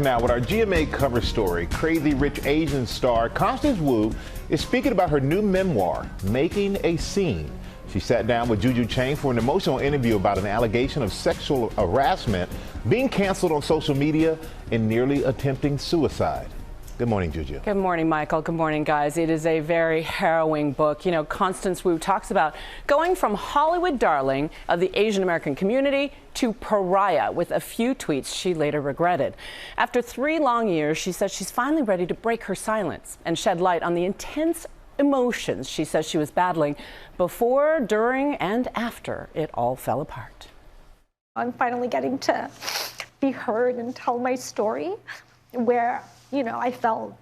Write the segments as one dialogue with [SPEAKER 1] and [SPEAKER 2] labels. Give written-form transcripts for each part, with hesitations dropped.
[SPEAKER 1] Now, with our GMA cover story, Crazy Rich Asians star Constance Wu is speaking about her new memoir, Making a Scene. She sat down with Juju Chang for an emotional interview about an allegation of sexual harassment, being canceled on social media, and nearly attempting suicide. Good morning, Juju.
[SPEAKER 2] Good morning, Michael. Good morning, guys. It is a very harrowing book. You know, Constance Wu talks about going from Hollywood darling of the Asian American community to pariah, with a few tweets she later regretted. After 3 long years, she says she's finally ready to break her silence and shed light on the intense emotions she says she was battling before, during, and after it all fell apart.
[SPEAKER 3] I'm finally getting to be heard and tell my story, where, you know, I felt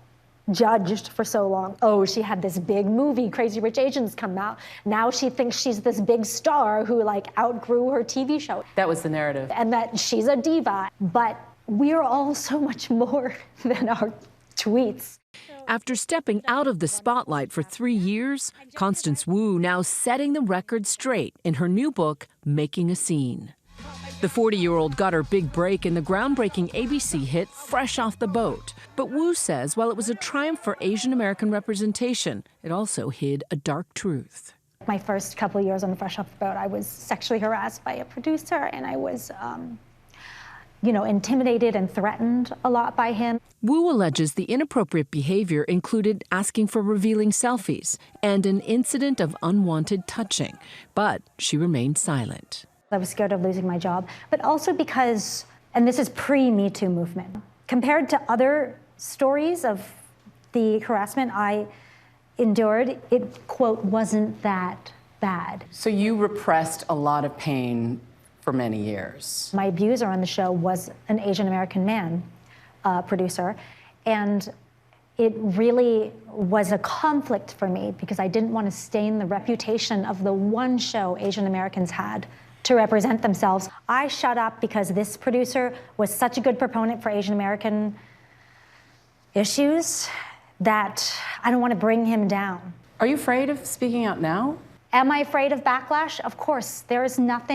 [SPEAKER 3] judged for so long. Oh, she had this big movie, Crazy Rich Asians, come out. Now she thinks she's this big star who outgrew her TV show.
[SPEAKER 2] That was the narrative.
[SPEAKER 3] And that she's a diva. But we're all so much more than our tweets.
[SPEAKER 4] After stepping out of the spotlight for 3 years, Constance Wu now setting the record straight in her new book, Making a Scene. The 40-year-old got her big break in the groundbreaking ABC hit Fresh Off the Boat. But Wu says while it was a triumph for Asian American representation, it also hid a dark truth.
[SPEAKER 3] My first couple of years on Fresh Off the Boat, I was sexually harassed by a producer, and I was, intimidated and threatened a lot by him.
[SPEAKER 4] Wu alleges the inappropriate behavior included asking for revealing selfies and an incident of unwanted touching, but she remained silent.
[SPEAKER 3] I was scared of losing my job, but also because, and this is pre-Me Too movement, compared to other stories of the harassment I endured, it, quote, wasn't that bad.
[SPEAKER 2] So you repressed a lot of pain for many years.
[SPEAKER 3] My abuser on the show was an Asian American man, producer, and it really was a conflict for me because I didn't want to stain the reputation of the one show Asian Americans had to represent themselves. I shut up because this producer was such a good proponent for Asian American issues that I don't want to bring him down.
[SPEAKER 2] Are you afraid of speaking out now?
[SPEAKER 3] Am I afraid of backlash? Of course. There's not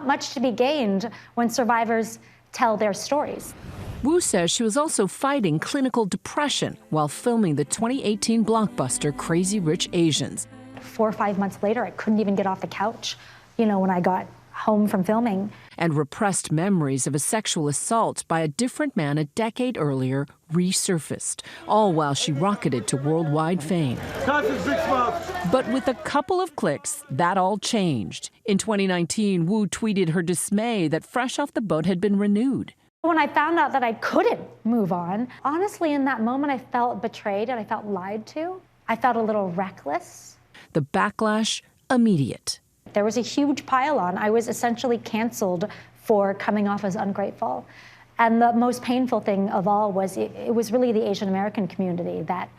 [SPEAKER 3] much to be gained when survivors tell their stories.
[SPEAKER 4] Wu says she was also fighting clinical depression while filming the 2018 blockbuster Crazy Rich Asians.
[SPEAKER 3] 4 or 5 months later, I couldn't even get off the couch, when I got home from filming.
[SPEAKER 4] And repressed memories of a sexual assault by a different man a decade earlier resurfaced, all while she rocketed to worldwide fame. But with a couple of clicks, that all changed. In 2019, Wu tweeted her dismay that Fresh Off the Boat had been renewed.
[SPEAKER 3] When I found out that I couldn't move on, honestly, in that moment, I felt betrayed and I felt lied to. I felt a little reckless.
[SPEAKER 4] The backlash, immediate.
[SPEAKER 3] There was a huge pile-on. I was essentially canceled for coming off as ungrateful. And the most painful thing of all was it was really the Asian American community that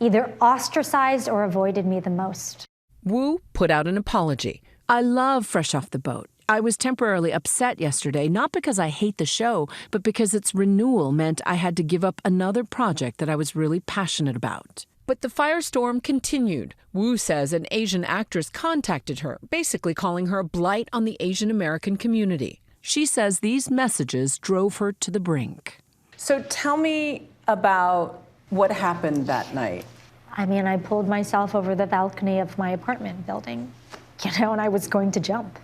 [SPEAKER 3] either ostracized or avoided me the most.
[SPEAKER 4] Wu put out an apology. I love Fresh Off the Boat. I was temporarily upset yesterday, not because I hate the show, but because its renewal meant I had to give up another project that I was really passionate about. But the firestorm continued. Wu says an Asian actress contacted her, basically calling her a blight on the Asian American community. She says these messages drove her to the brink.
[SPEAKER 2] So tell me about what happened that night.
[SPEAKER 3] I pulled myself over the balcony of my apartment building, and I was going to jump.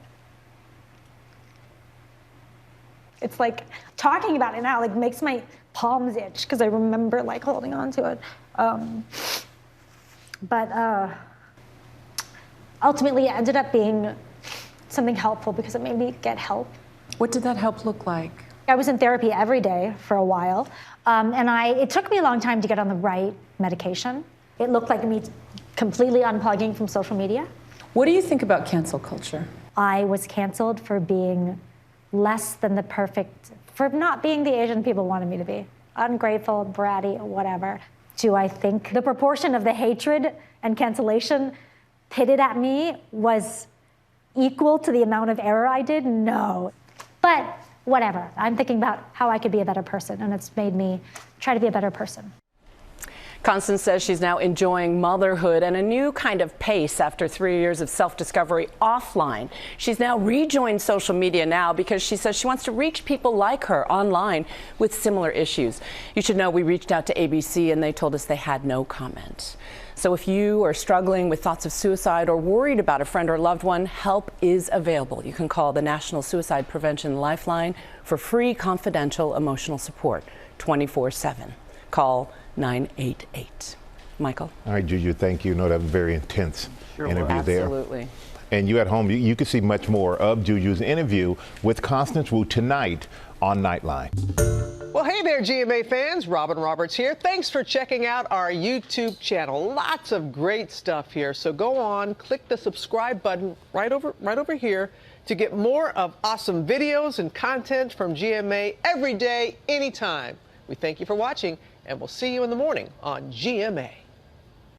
[SPEAKER 3] It's like talking about it now, makes my palms itch because I remember holding on to it. But ultimately, it ended up being something helpful because it made me get help.
[SPEAKER 2] What did that help look like?
[SPEAKER 3] I was in therapy every day for a while, and it took me a long time to get on the right medication. It looked like me completely unplugging from social media.
[SPEAKER 2] What do you think about cancel culture?
[SPEAKER 3] I was canceled for being less than for not being the Asian people wanted me to be. Ungrateful, bratty, whatever. Do I think the proportion of the hatred and cancellation pitted at me was equal to the amount of error I did? No. But whatever. I'm thinking about how I could be a better person, and it's made me try to be a better person.
[SPEAKER 2] Constance says she's now enjoying motherhood and a new kind of pace after 3 years of self-discovery offline. She's now rejoined social media now because she says she wants to reach people like her online with similar issues. You should know we reached out to ABC and they told us they had no comment. So if you are struggling with thoughts of suicide or worried about a friend or loved one, help is available. You can call the National Suicide Prevention Lifeline for free confidential emotional support 24/7. Call 988. Michael?
[SPEAKER 1] All right, Juju, thank you. No, that was a very intense interview there.
[SPEAKER 2] Absolutely.
[SPEAKER 1] And you at home, you can see much more of Juju's interview with Constance Wu tonight on Nightline.
[SPEAKER 5] Well, hey there, GMA fans. Robin Roberts here. Thanks for checking out our YouTube channel. Lots of great stuff here. So go on, click the subscribe button right over here to get more of awesome videos and content from GMA every day, anytime. We thank you for watching, and we'll see you in the morning on GMA.